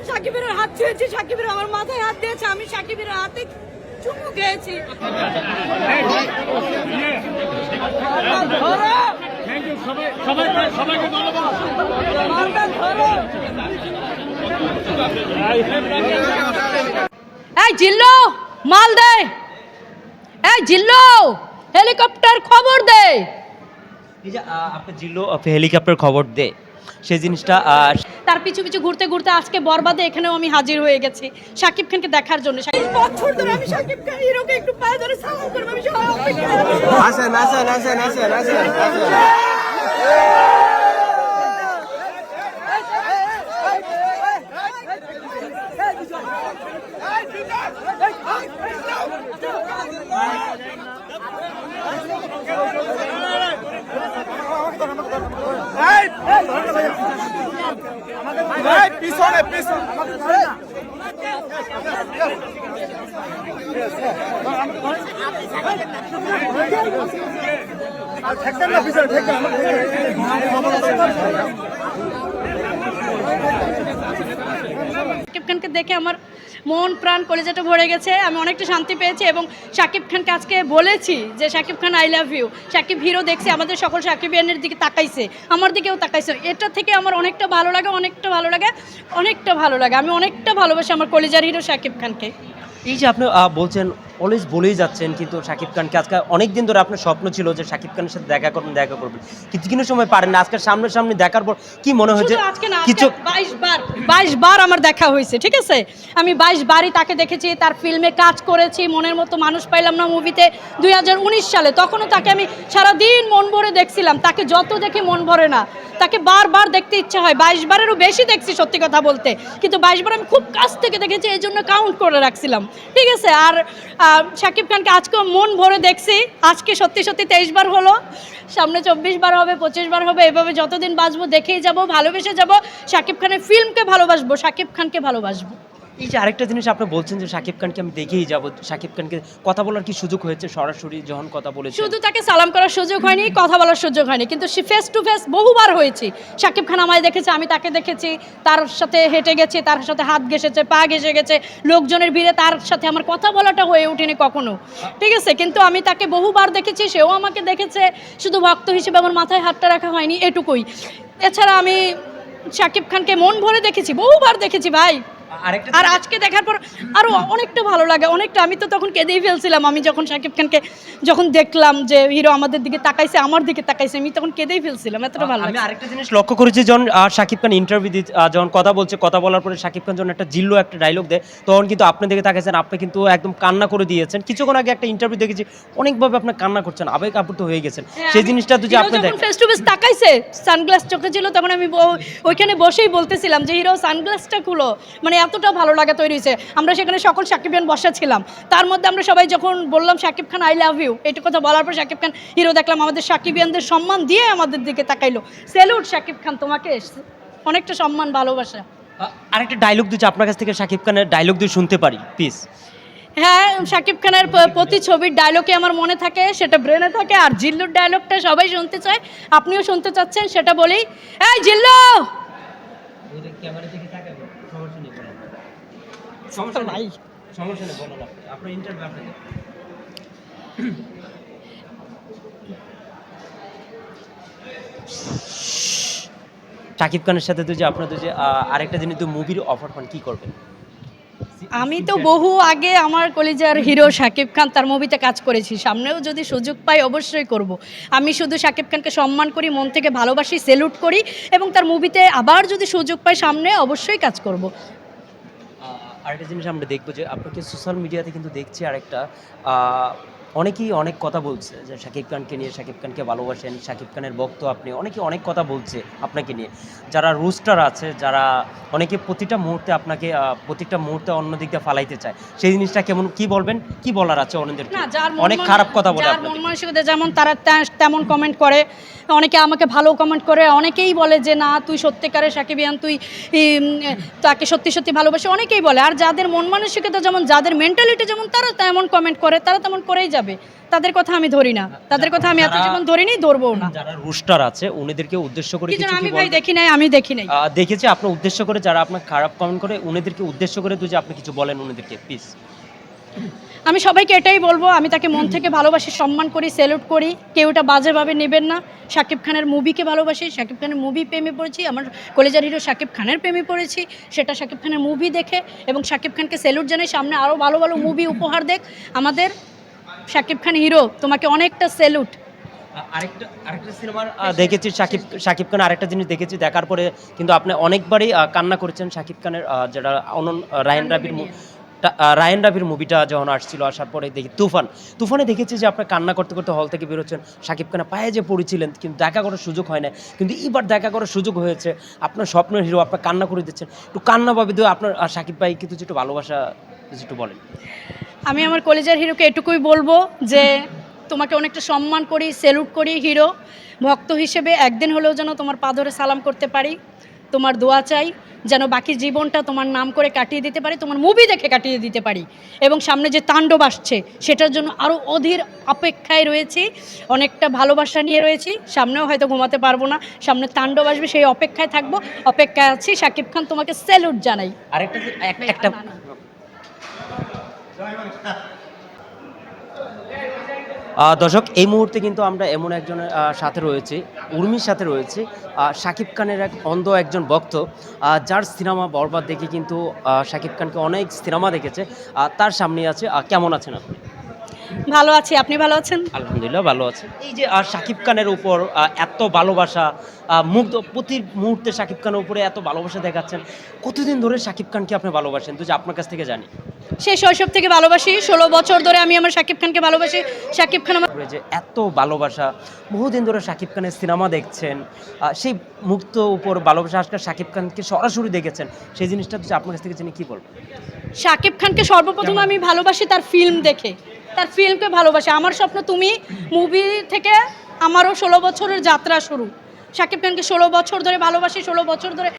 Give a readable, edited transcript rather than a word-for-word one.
সাকিবের হাত ছুঁয়েছি, সাকিবের আমার মাথায় হাত দিয়েছে, আমি সাকিবের হাতে চুমু খেয়েছি। এই জিল্লো মাল দে, এই জিল্লো হেলিকপ্টার খবর দে। এই যে আপনি জিল্লো হেলিকপ্টার খবর দে, সেই জিনিসটা তার পিছু পিছু ঘুরতে ঘুরতে আজকে বরবাদে এখানেও আমি হাজির হয়ে গেছি শাকিব খানকে দেখার জন্য। বছর ধরে আমি শাকিব খান হিরোকে একটু পায়ে ধরে সালাম করব, আমি সবাই অপেক্ষা আসেন আসেন আসেন আসেন আসেন আসেন। পিছনে পিছনে শাকিব খানকে দেখে আমার মন প্রাণ কলেজাটা ভরে গেছে, আমি অনেকটা শান্তি পেয়েছি এবং শাকিব খানকে আজকে বলেছি যে Shakib Khan I love you. Shakib hero দেখছে, আমাদের সকল শাকিবিয়ানের দিকে তাকাইছে, আমার দিকেও তাকাইছে। এটা থেকে আমার অনেকটা ভালো লাগে, অনেকটা ভালো লাগে, অনেকটা ভালো লাগে। আমি অনেকটা ভালোবাসি আমার কলেজার হিরো শাকিব খানকে। এই যে আপনি বলছেন অলওয়েজ বলেই যাচ্ছেন, কিন্তু শাকিব খানকে আজকে অনেক দিন ধরে আপনার স্বপ্ন ছিল যে শাকিব খানের সাথে দেখা করবেন দেখা করবেন, কিন্তু কোনো সময় পারেন না। আজকে সামনাসামনি দেখার পর কি মনে হয়েছে? কিছু 22 বার আমার দেখা হয়েছে, ঠিক আছে? আমি 22 বারই তাকে দেখেছি, তার ফিল্মে কাজ করেছি। মনের মতো মানুষ পাইলাম না মুভিতে 2019 সালে, তখনও তাকে আমি সারাদিন মন ভরে দেখছিলাম। তাকে যত দেখি মন ভরে না, তাকে বারবার দেখতে ইচ্ছা হয়। 22 বারেরও বেশি দেখছি সত্যি কথা বলতে, কিন্তু 22 বার আমি খুব কাছ থেকে দেখেছি, এই জন্য কাউন্ট করে রাখছিলাম, ঠিক আছে? আর শাকিব খানকে আজকে মন ভরে দেখছি। আজকে সত্যি সত্যি 23 বার হলো, সামনে 24 বার হবে, 25 বার হবে। এভাবে যতদিন বাঁচবো দেখেই যাব, ভালোবেসে যাব। শাকিব খানের ফিল্মকে ভালোবাসবো, শাকিব খানকে ভালোবাসবো। এই যে আরেকটা জিনিস আপনি বলছেন যে শাকিব খানকে আমি দেখেই যাব, শাকিব খানকে কথা বলার কি সুযোগ হয়েছে? সরাসরি যখন কথা বলেছে, শুধু তাকে সালাম করার সুযোগ হয়নি, কথা বলার সুযোগ হয়নি, কিন্তু সে ফেস টু ফেস বহুবার হয়েছি। শাকিব খান আমায় দেখেছে, আমি তাকে দেখেছি, তার সাথে হেঁটে গেছি, তার সাথে হাত ঘেঁষেছে, পা ঘেঁষে গেছে লোকজনের ভিড়ে। তার সাথে আমার কথা বলাটা হয়ে ওঠেনি কখনো, ঠিক আছে? কিন্তু আমি তাকে বহুবার দেখেছি, সেও আমাকে দেখেছে। শুধু ভক্ত হিসেবে আমার মাথায় হাতটা রাখা হয়নি, এটুকুই। এছাড়া আমি শাকিব খানকে মন ভরে দেখেছি, বহুবার দেখেছি ভাই। আর আজকে দেখার পর আরো অনেকটা ভালো লাগে, অনেকটা। আমি তো তখন কেঁদেই ফেলছিলাম, আমি যখন শাকিব খানকে যখন দেখলাম যে হিরো আমাদের দিকে তাকাইছে, আমার দিকে তাকাইছে, আমি তখন কেঁদেই ফেলছিলাম, এতটা ভালো লাগে। আমি আরেকটা জিনিস লক্ষ্য করেছি, যখন শাকিব খান ইন্টারভিউ যখন কথা বলছে, কথা বলার পরে শাকিব খান যখন একটা জিল্লো একটা ডায়লগ দেয়, তখন কিন্তু আপনার দিকে তাকাইছেন, আপনি কিন্তু একদম কান্না করে দিয়েছেন। কিছুক্ষণ আগে একটা ইন্টারভিউ দেখেছি, অনেকভাবে আপনি কান্না করছেন, আবেগ আপ্লুত হয়ে গেছেন। সেই জিনিসটা যদি আপনি দেখেন, ফেস টু ফেস তাকাইছে, সানগ্লাস চোখে ছিল, তখন আমি ওইখানে বসেই বলতেছিলাম যে হিরো সানগ্লাসটা খুলো। মানে এতটা ভালো লাগা তৈরি হয়েছে। আমরা সেখানে সকল শাকিবিয়ান বসা ছিলাম, তার মধ্যে আমরা সবাই যখন বললাম Shakib Khan I love you, এইটুকু কথা বলার পর শাকিব খান হিরো দেখলাম আমাদের শাকিবিয়ানদের সম্মান দিয়ে আমাদের দিকে তাকাইলো। স্যালুট শাকিব খান, তোমাকে অনেকটা সম্মান, ভালোবাসা। আরেকটা ডায়লগ দিচ্ছি আপনার কাছ থেকে, শাকিব খানের ডায়লগ দিয়ে শুনতে পারি প্লিজ। হ্যাঁ, শাকিব খানের প্রতি ছবির ডায়লগে আমার মনে থাকে, সেটা ব্রেনে থাকে। আর জিল্লুর ডায়লগটা সবাই শুনতে চায়, আপনিও শুনতে চাচ্ছেন, সেটা বলি। এই জিল্লু, সমস্যা নাই, সমস্যা নেই, বলুন আপনার ইন্টারভিউ আপনাকে। শাকিব খানের সাথে তো যে আপনাদের যে আরেকটা জিনিস, তো মুভির অফার পান, কি করবেন? আমি তো বহু আগে আমার কলিজার হিরো শাকিব খান, তার মুভিতে কাজ করেছি। সামনেও যদি সুযোগ পাই অবশ্যই করব। আমি শুধু শাকিব খানকে সম্মান করি, মন থেকে ভালোবাসি, স্যালুট করি, এবং তার মুভিতে আবার যদি সুযোগ পাই সামনে অবশ্যই কাজ করব। আরেকটা জিনিস আমরা দেখবো যে আপনাকে সোশ্যাল মিডিয়াতে কিন্তু দেখছি আরেকটা, অনেকেই অনেক কথা বলছে যে শাকিব খানকে নিয়ে, শাকিব খানকে ভালোবাসেন, শাকিব খানের ভক্ত আপনি, অনেকেই অনেক কথা বলছে আপনাকে নিয়ে। যারা রুস্টার আছে, যারা অনেকে প্রতিটা মুহূর্তে আপনাকে প্রতিটা মুহূর্তে অন্য দিক দিয়ে ফালাইতে চায়, সেই জিনিসটা কেমন, কি বলবেন, কি বলার আছে অন্যদের? অনেক খারাপ কথা বলে, যার মন মানসিকতা যেমন তারা তেমন কমেন্ট করে। অনেকে আমাকে ভালো কমেন্ট করে, অনেকেই বলে যে না তুই সত্যিকারের শাকিবিয়ান, তুই তাকে সত্যি সত্যি ভালোবাসে, অনেকেই বলে। আর যাদের মন মানসিকতা যেমন, যাদের মেন্টালিটি যেমন, তারা তেমন কমেন্ট করে, তারা তেমন করেই যাবে। তাদের কথা আমি ধরি না, তাদের কথা আমি এত যারা- জীবন ধরিনি, ধরবো না। যারা রুস্টার আছে উনিদেরকে উদ্দেশ্য করে কি কিছু যেন কি আমি ভাই বলবেন? দেখি নাই, আমি দেখি নাই। দেখেছি আপনার উদ্দেশ্য করে যারা আপনার খারাপ কমেন্ট করে উনিদেরকে উদ্দেশ্য করে যদি আপনি কিছু বলেন উনিদেরকে প্লিজ। আমি সবাইকে এটাই বলবো, আমি তাকে মন থেকে ভালোবাসি, সম্মান করি, স্যালুট করি, কেউ এটা বাজেভাবে নেবেন না। শাকিব খানের মুভিকে ভালোবাসি, শাকিব খানের মুভি প্রেমে পড়েছি, আমার কলেজার হিরো শাকিব খানের প্রেমে পড়েছি, সেটা শাকিব খানের মুভি দেখে, এবং শাকিব খানকে স্যালুট জানাই, সামনে আরও ভালো ভালো মুভি উপহার দেখ আমাদের শাকিব খান হিরো, তোমাকে অনেকটা স্যালুট। আরেকটা সিনেমার দেখেছি শাকিব খান আরেকটা জিনিস দেখেছি, দেখার পরে কিন্তু আপনি অনেকবারই কান্না করেছেন শাকিব খানের যেটা রায়ন রাবির মুভিটা যখন আসার পরে দেখি তুফানে দেখেছি যে আপনি কান্না করতে করতে হল থেকে বেরোচ্ছেন, শাকিব খানের পায়ে যে পড়েছিলেন কিন্তু দেখা করার সুযোগ হয় না, কিন্তু এবার দেখা করার সুযোগ হয়েছে, আপনার স্বপ্নের হিরো আপনার কান্না করে দিচ্ছেন, একটু কান্না পাবে তো আপনার শাকিব ভাই কিন্তু একটু ভালোবাসা একটু বলেন। আমি আমার কলেজার হিরোকে এটুকুই বলবো যে তোমাকে অনেকটা সম্মান করি, স্যালুট করি হিরো, ভক্ত হিসেবে একদিন হলেও যেন তোমার পা ধরে সালাম করতে পারি, তোমার দোয়া চাই যেন বাকি জীবনটা তোমার নাম করে কাটিয়ে দিতে পারি, তোমার মুভি দেখে কাটিয়ে দিতে পারি, এবং সামনে যে তাণ্ডব আসছে সেটার জন্য আরও অধীর অপেক্ষায় রয়েছি, অনেকটা ভালোবাসা নিয়ে রয়েছি, সামনেও হয়তো ঘুমাতে পারবো না, সামনে তাণ্ডব আসবে সেই অপেক্ষায় থাকবো, অপেক্ষায় আছি। শাকিব খান তোমাকে স্যালুট জানাই। আরেকটা একটা দর্শক, এই মুহূর্তে কিন্তু আমরা এমন একজনের সাথে রয়েছি, উর্মির সাথে রয়েছি, শাকিব খানের অন্ধ একজন ভক্ত, যার সিনেমা বরবাদ দেখে কিন্তু শাকিব খানকে অনেক সিনেমা দেখেছে, তার সামনে আছে। কেমন আছেন আপনি? ভালো আছি, আপনি ভালো আছেন? আলহামদুলিল্লাহ ভালো আছে। এই যে শাকিব খানের উপর এত ভালোবাসা, মুগ্ধ প্রতি মুহূর্তে শাকিব খানের উপরে এত ভালোবাসা দেখাচ্ছেন, কতদিন ধরে শাকিব খানকে আপনি ভালোবাসেন তো যে আপনার কাছ থেকে জানি? সেই শৈশব থেকে ভালোবাসি, 16 বছর ধরে আমি আমার শাকিব খানকে ভালোবাসি। শাকিব খান আমার যে এত ভালোবাসা, বহুদিন ধরে শাকিব খানের সিনেমা দেখছেন, সেই মুক্ত উপর ভালোবাসা, আজকে শাকিব খানকে সরাসরি দেখেছেন, সেই জিনিসটা হচ্ছে আপনার কাছ থেকে জেনে কি বলবেন? শাকিব খানকে সর্বপ্রথম আমি ভালোবাসি তার ফিল্ম দেখে, তার ফিল্মকে ভালোবাসি। আমার স্বপ্ন তুমি মুভি থেকে আমারও 16 বছরের যাত্রা শুরু। শাকিব খানকে 16 বছর ধরে ভালোবাসি, 16 বছর ধরে